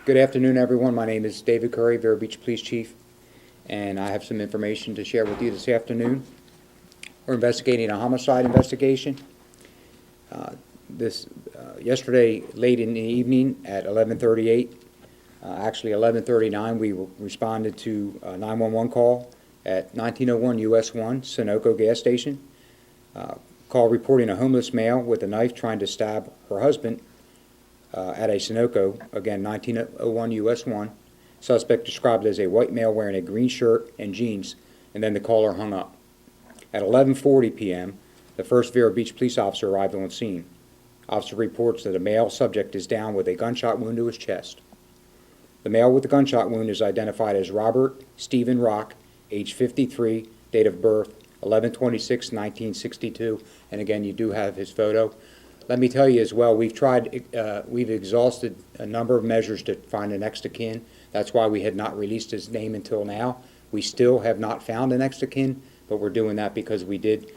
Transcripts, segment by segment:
Good afternoon, everyone. My name is David Curry, Vero Beach Police Chief, and I have some information to share with you this afternoon. We're investigating a homicide investigation. Yesterday, late in the evening at 11:38, actually 11:39, we responded to a 911 call at 1901 US 1, Sunoco gas station. Call reporting a homeless male with a knife trying to stab her husband at a Sunoco, again 1901 US 1. Suspect described as a white male wearing a green shirt and jeans, and then the caller hung up. At 11:40 p.m., the first Vero Beach police officer arrived on scene. Officer reports that a male subject is down with a gunshot wound to his chest. The male with the gunshot wound is identified as Robert Stephen Rock, age 53, date of birth 11/26/1962, and again, you do have his photo. Let me tell you as well, we've exhausted a number of measures to find a next of kin. That's why we had not released his name until now. We still have not found a next of kin, but we're doing that because we did,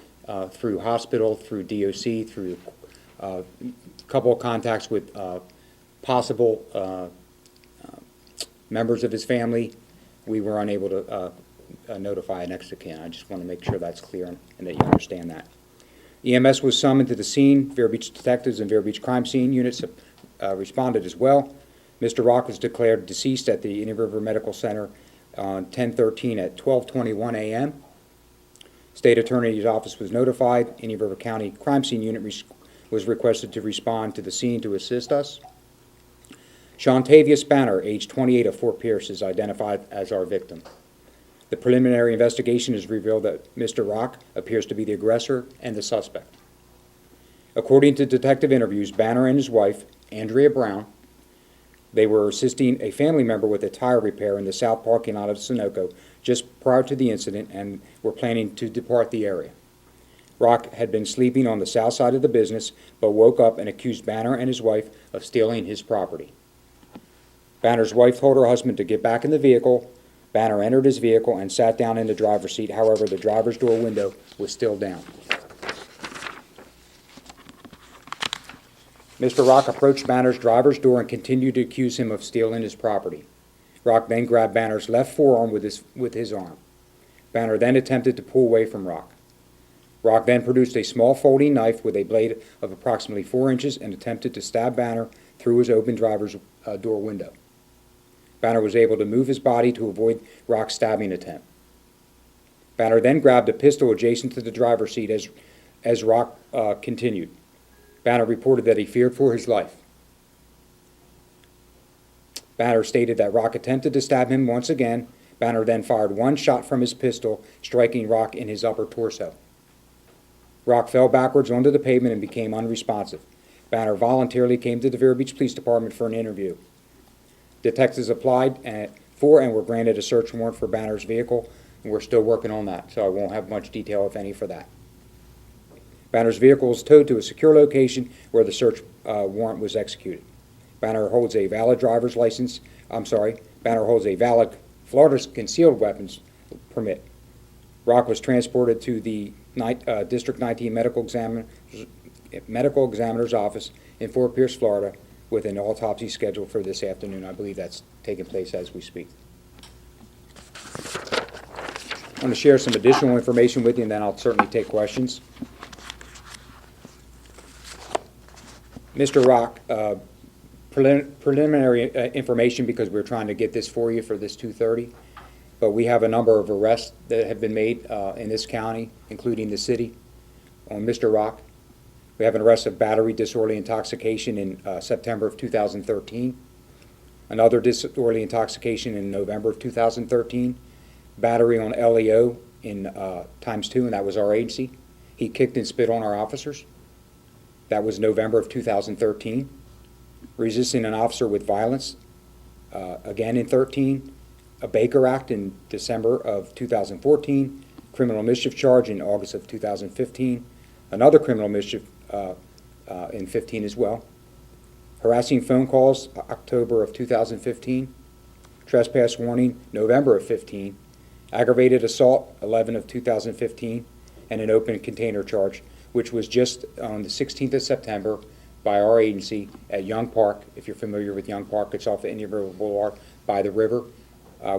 through hospital, through DOC, through a couple of contacts with possible members of his family, we were unable to notify a next of kin. I just want to make sure that's clear and that you understand that. EMS was summoned to the scene. Vero Beach detectives and Vero Beach crime scene units responded as well. Mr. Rock was declared deceased at the Indian River Medical Center on 10/13 at 12:21 a.m. State Attorney's Office was notified. Indian River County crime scene unit was requested to respond to the scene to assist us. Shontavius Banner, age 28, of Fort Pierce, is identified as our victim. The preliminary investigation has revealed that Mr. Rock appears to be the aggressor and the suspect. According to detective interviews, Banner and his wife, Andrea Brown, they were assisting a family member with a tire repair in the south parking lot of Sunoco just prior to the incident and were planning to depart the area. Rock had been sleeping on the south side of the business, but woke up and accused Banner and his wife of stealing his property. Banner's wife told her husband to get back in the vehicle. Banner entered his vehicle and sat down in the driver's seat. However, the driver's door window was still down. Mr. Rock approached Banner's driver's door and continued to accuse him of stealing his property. Rock then grabbed Banner's left forearm with his arm. Banner then attempted to pull away from Rock. Rock then produced a small folding knife with a blade of approximately 4 inches and attempted to stab Banner through his open driver's door window. Banner was able to move his body to avoid Rock's stabbing attempt. Banner then grabbed a pistol adjacent to the driver's seat as Rock continued. Banner reported that he feared for his life. Banner stated that Rock attempted to stab him once again. Banner then fired one shot from his pistol, striking Rock in his upper torso. Rock fell backwards onto the pavement and became unresponsive. Banner voluntarily came to the Vero Beach Police Department for an interview. Detectives applied for and were granted a search warrant for Banner's vehicle, and we're still working on that, so I won't have much detail, if any, for that. Banner's vehicle was towed to a secure location where the search warrant was executed. Banner holds a valid driver's license. Banner holds a valid Florida concealed weapons permit. Rock was transported to the District 19 Medical Examiner's office in Fort Pierce, Florida, with an autopsy scheduled for this afternoon. I believe that's taking place as we speak. I'm going to share some additional information with you, and then I'll certainly take questions. Mr. Rock, preliminary information, because we're trying to get this for you for this 2:30, but we have a number of arrests that have been made in this county, including the city, on Mr. Rock. We have an arrest of battery, disorderly intoxication in September of 2013. Another disorderly intoxication in November of 2013. Battery on LEO in ×2, and that was our agency. He kicked and spit on our officers. That was November of 2013. Resisting an officer with violence, again in 13. A Baker Act in December of 2014. Criminal mischief charge in August of 2015. Another criminal mischief in 15 as well. Harassing phone calls, October of 2015. Trespass warning, November of 15. Aggravated assault, 11 of 2015. And an open container charge, which was just on the 16th of September by our agency at Young Park. If you're familiar with Young Park, it's off of Indian River Boulevard by the river.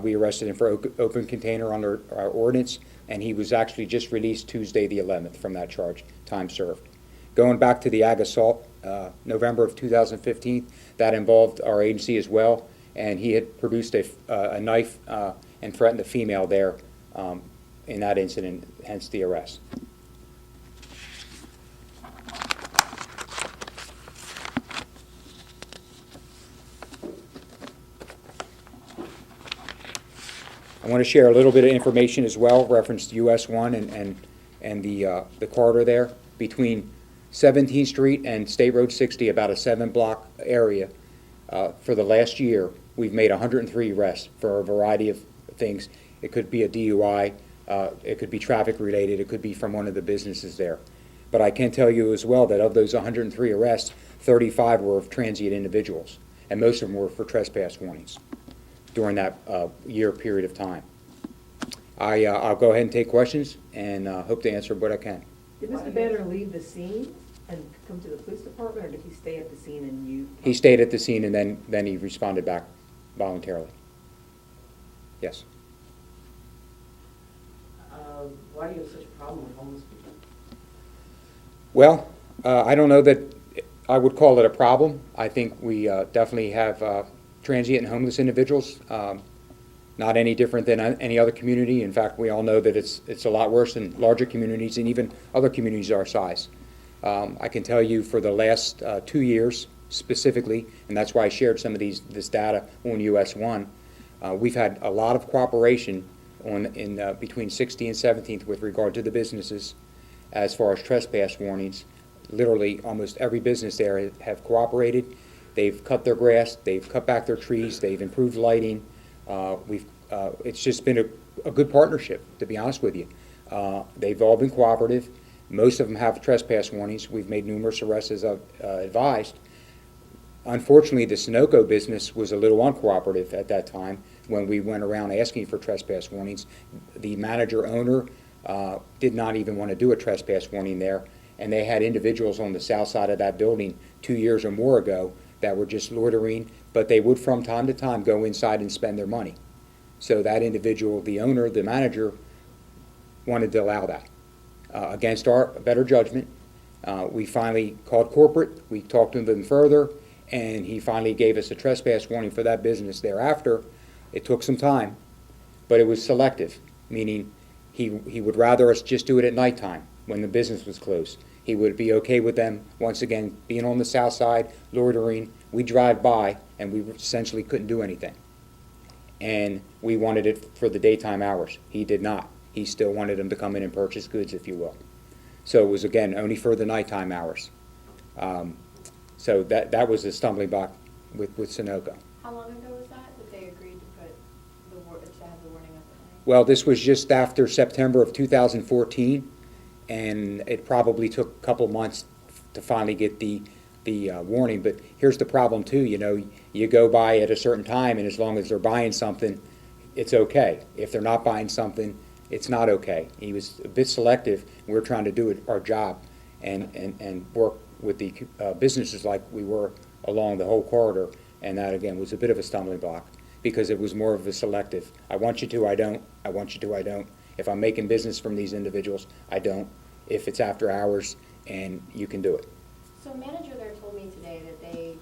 We arrested him for open container under our ordinance, and he was actually just released Tuesday the 11th from that charge, time served. Going back to the ag assault, November of 2015, that involved our agency as well, and he had produced a knife and threatened a female there in that incident, hence the arrest. I want to share a little bit of information as well, reference to US 1 and the corridor there between 17th Street and State Road 60, about a 7-block area. For the last year, we've made 103 arrests for a variety of things. It could be a DUI, it could be traffic related, it could be from one of the businesses there. But I can tell you as well that of those 103 arrests, 35 were of transient individuals, and most of them were for trespass warnings during that year period of time. I'll go ahead and take questions and hope to answer what I can. Did Mr. Banner leave the scene and come to the police department, or did he stay at the scene and you? He stayed at the scene and then he responded back voluntarily. Yes. Why do you have such a problem with homeless people? Well, I don't know that I would call it a problem. I think we definitely have transient and homeless individuals, not any different than any other community. In fact, we all know that it's a lot worse in larger communities and even other communities our size. I can tell you for the last 2 years specifically, and that's why I shared some of this data on US 1, we've had a lot of cooperation between 60 and 17th with regard to the businesses as far as trespass warnings. Literally almost every business there have cooperated. They've cut their grass, they've cut back their trees, they've improved lighting. It's just been a good partnership, to be honest with you. They've all been cooperative. Most of them have trespass warnings. We've made numerous arrests as I've advised. Unfortunately, the Sunoco business was a little uncooperative at that time when we went around asking for trespass warnings. The manager-owner did not even want to do a trespass warning there, and they had individuals on the south side of that building 2 years or more ago that were just loitering, but they would from time to time go inside and spend their money. So that individual, the owner, the manager, wanted to allow that. Against our better judgment, we finally called corporate, we talked to them further, and he finally gave us a trespass warning for that business thereafter. It took some time, but it was selective, meaning he would rather us just do it at nighttime when the business was closed. He would be okay with them, once again, being on the south side, loitering. We drive by, and we essentially couldn't do anything. And we wanted it for the daytime hours. He did not. He still wanted them to come in and purchase goods, if you will. So it was, again, only for the nighttime hours. So that was a stumbling block with Sunoco. How long ago was that they agreed to have the warning up at night? Well, this was just after September of 2014, and it probably took a couple months to finally get the warning. But here's the problem too, you go by at a certain time, and as long as they're buying something, it's okay. If they're not buying something, it's not okay. He was a bit selective. We're trying to do our job and work with the businesses like we were along the whole corridor, and that again was a bit of a stumbling block because it was more of a selective. I want you to, I don't. I want you to, I don't. If I'm making business from these individuals, I don't. If it's after hours and you can do it. So a manager there told me today that they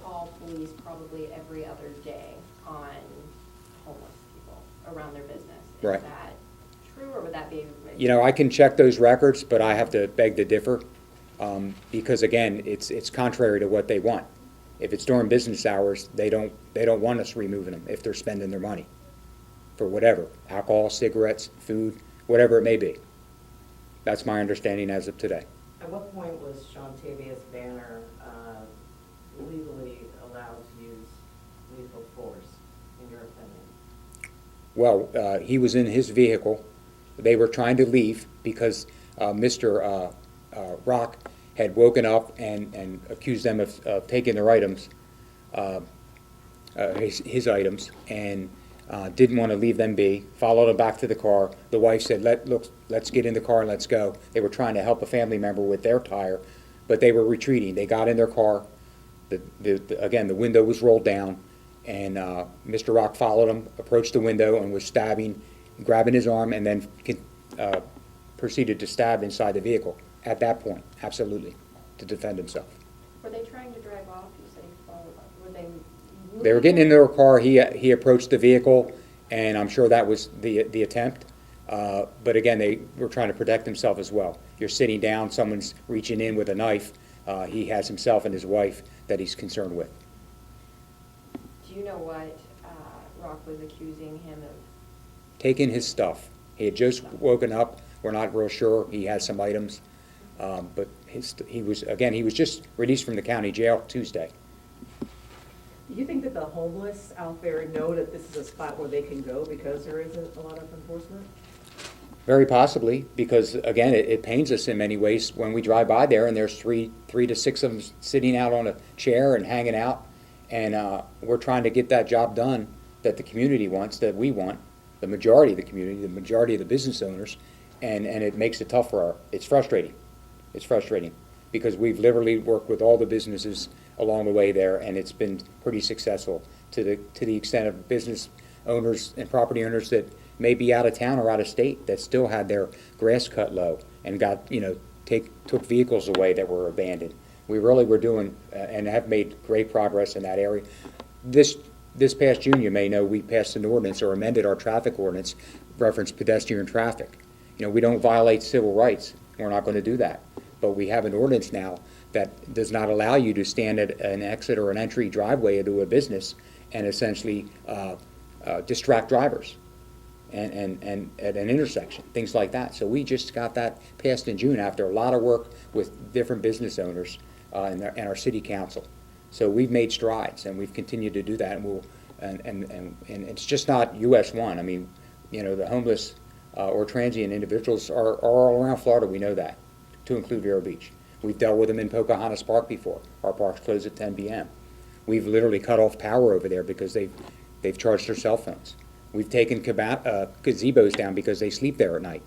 call police probably every other day on homeless people around their business. Right. Is that true, or would that be? I can check those records, but I have to beg to differ because again, it's contrary to what they want. If it's during business hours, they don't want us removing them if they're spending their money for whatever, alcohol, cigarettes, food, whatever it may be. That's my understanding as of today. At what point was Shontavious Banner legally allowed to use lethal force, in your opinion? Well, he was in his vehicle. They were trying to leave because Mr. Rock had woken up and accused them of taking their items, his items, and didn't want to leave them be, followed them back to the car. The wife said, let's get in the car and let's go. They were trying to help a family member with their tire. but they were retreating. They got in their car. Again, the window was rolled down, and Mr. Rock followed him, approached the window, and was stabbing, grabbing his arm, and then proceeded to stab inside the vehicle. At that point, absolutely, to defend himself. Were they trying to drive off? You said he followed up. Were they? They were getting into their car. He approached the vehicle, and I'm sure that was the attempt. But again, they were trying to protect themselves as well. You're sitting down, someone's reaching in with a knife. He has himself and his wife that he's concerned with. Do you know what Rock was accusing him of? Taking his stuff. He had just woken up. We're not real sure. He has some items. But he was just released from the county jail Tuesday. Do you think that the homeless out there know that this is a spot where they can go because there isn't a lot of enforcement? Very possibly, because again, it pains us in many ways when we drive by there and there's three to six of them sitting out on a chair and hanging out, and we're trying to get that job done that the community wants, that we want, the majority of the community, the majority of the business owners, and it makes it tough for it's frustrating. It's frustrating because we've literally worked with all the businesses along the way there, and it's been pretty successful to the extent of business owners and property owners that may be out of town or out of state that still had their grass cut low and got, took vehicles away that were abandoned. We really were doing and have made great progress in that area. This past June, you may know, we passed an ordinance or amended our traffic ordinance, reference pedestrian traffic. We don't violate civil rights. We're not going to do that. But we have an ordinance now that does not allow you to stand at an exit or an entry driveway into a business and essentially distract drivers and at an intersection, things like that. So we just got that passed in June after a lot of work with different business owners and our city council. So we've made strides, and we've continued to do that, and it's just not US 1. I mean, the homeless or transient individuals are all around Florida. We know that, to include Vero Beach. We've dealt with them in Pocahontas Park before. Our parks close at 10 p.m. We've literally cut off power over there because they've charged their cell phones. We've taken gazebos down because they sleep there at night.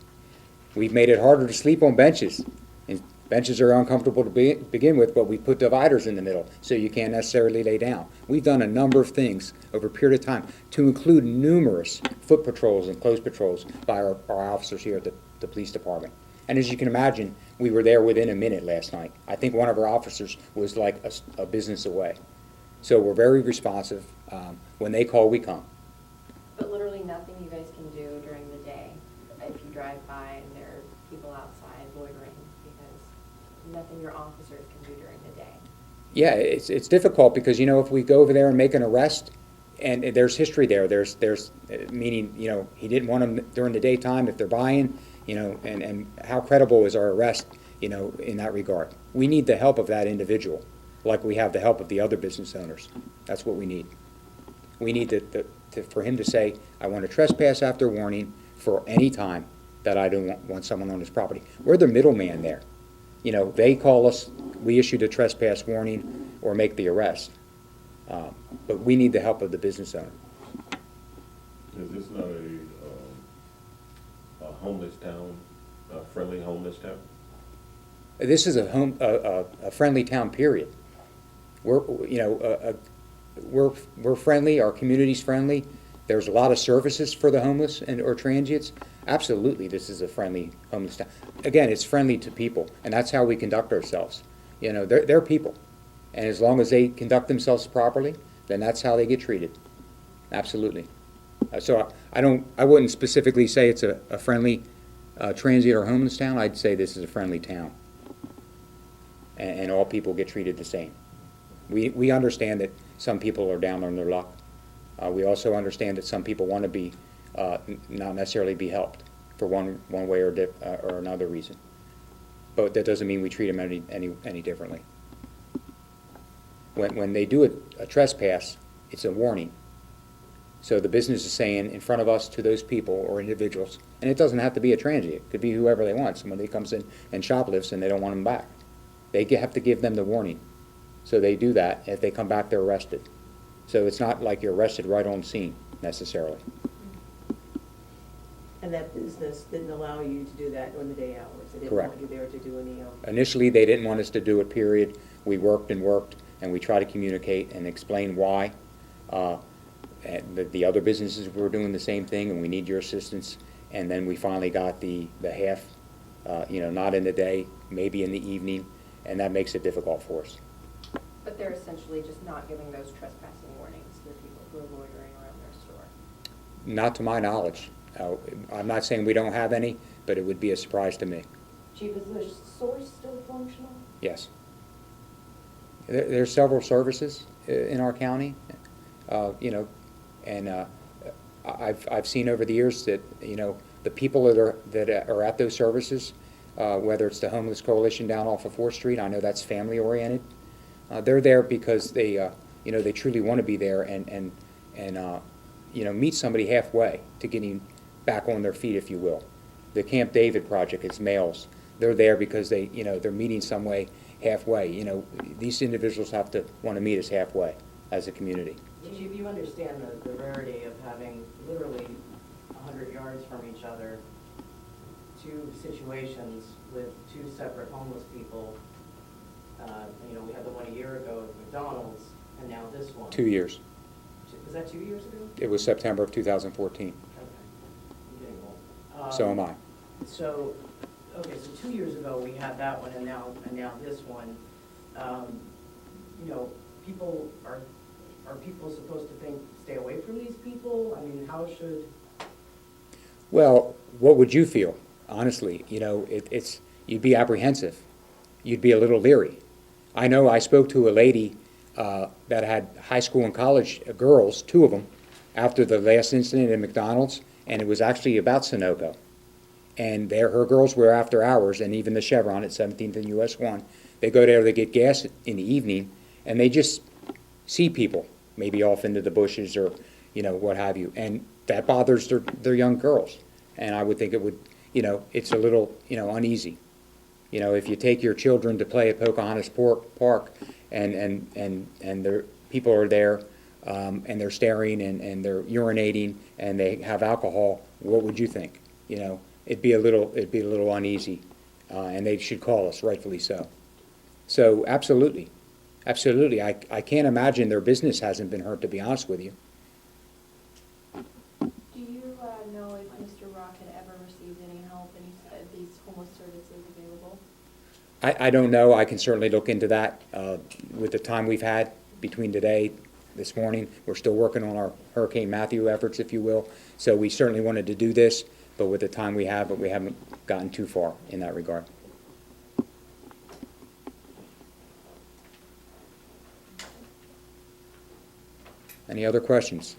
We've made it harder to sleep on benches. And benches are uncomfortable to begin with, but we put dividers in the middle so you can't necessarily lay down. We've done a number of things over a period of time to include numerous foot patrols and closed patrols by our officers here at the police department. And as you can imagine, we were there within a minute last night. I think one of our officers was like a business away. So we're very responsive. When they call, we come. But literally nothing you guys can do during the day if you drive by and there are people outside loitering, because nothing your officers can do during the day. Yeah, it's difficult because, if we go over there and make an arrest, and there's history there, there's meaning, he didn't want them during the daytime if they're buying, and how credible is our arrest, in that regard. We need the help of that individual, like we have the help of the other business owners. That's what we need. We need for him to say, I want to trespass after warning for any time that I don't want someone on his property. We're the middleman there. They call us, we issue the trespass warning or make the arrest. But we need the help of the business owner. Is this not a homeless town, a friendly homeless town? This is a friendly town, period. We're friendly, our community's friendly. There's a lot of services for the homeless or transients. Absolutely, this is a friendly homeless town. Again, it's friendly to people, and that's how we conduct ourselves. They're people. And as long as they conduct themselves properly, then that's how they get treated. Absolutely. So I wouldn't specifically say it's a friendly transient or homeless town. I'd say this is a friendly town. And all people get treated the same. We understand that some people are down on their luck. We also understand that some people want to be not necessarily be helped for one way or another reason. But that doesn't mean we treat them any differently. When they do a trespass, it's a warning. So the business is saying in front of us to those people or individuals, and it doesn't have to be a transient. It could be whoever they want. Somebody comes in and shoplifts and they don't want them back. They have to give them the warning. So they do that. If they come back, they're arrested. So it's not like you're arrested right on scene necessarily. And that business didn't allow you to do that during the day hours? They didn't Correct. want you there to do any, Initially, they didn't want us to do it, period. We worked, and we tried to communicate and explain why. And the other businesses were doing the same thing, and we need your assistance. And then we finally got the half, not in the day, maybe in the evening, and that makes it difficult for us. But they're essentially just not giving those trespassing warnings to the people who are loitering around their store. Not to my knowledge. I'm not saying we don't have any, but it would be a surprise to me. Chief, is the source still functional? Yes. There's several services in our county, and I've seen over the years that, the people that are at those services, whether it's the Homeless Coalition down off of 4th Street, I know that's family-oriented. They're there because they truly want to be there and meet somebody halfway to getting back on their feet, if you will. The Camp David project, it's males. They're there because they're meeting some way halfway. These individuals have to want to meet us halfway as a community. Chief, you understand the rarity of having literally 100 yards from each other, two situations with two separate homeless people. We had the one a year ago at McDonald's, and now this one. 2 years. Was that 2 years ago? It was September of 2014. Okay. I'm getting old. So am I. So 2 years ago, we had that one, and now this one. Are people supposed to stay away from these people? I mean, how should? Well, what would you feel, honestly? You'd be apprehensive. You'd be a little leery. I know I spoke to a lady that had high school and college girls, 2 of them, after the last incident at McDonald's, and it was actually about Sunoco. And her girls were after hours, and even the Chevron at 17th and US 1, they go there to get gas in the evening, and they just see people, maybe off into the bushes or, what have you. And that bothers their young girls. And I would think it would, it's a little, uneasy. If you take your children to play at Pocahontas Park and people are there and they're staring and they're urinating and they have alcohol, what would you think? It'd be a little uneasy, and they should call us, rightfully so. So absolutely. I can't imagine their business hasn't been hurt, to be honest with you. Do you know if Mr. Rock had ever received any help, these homeless services available? I don't know. I can certainly look into that. With the time we've had between this morning, we're still working on our Hurricane Matthew efforts, if you will. So we certainly wanted to do this, but with the time we have, we haven't gotten too far in that regard. Any other questions?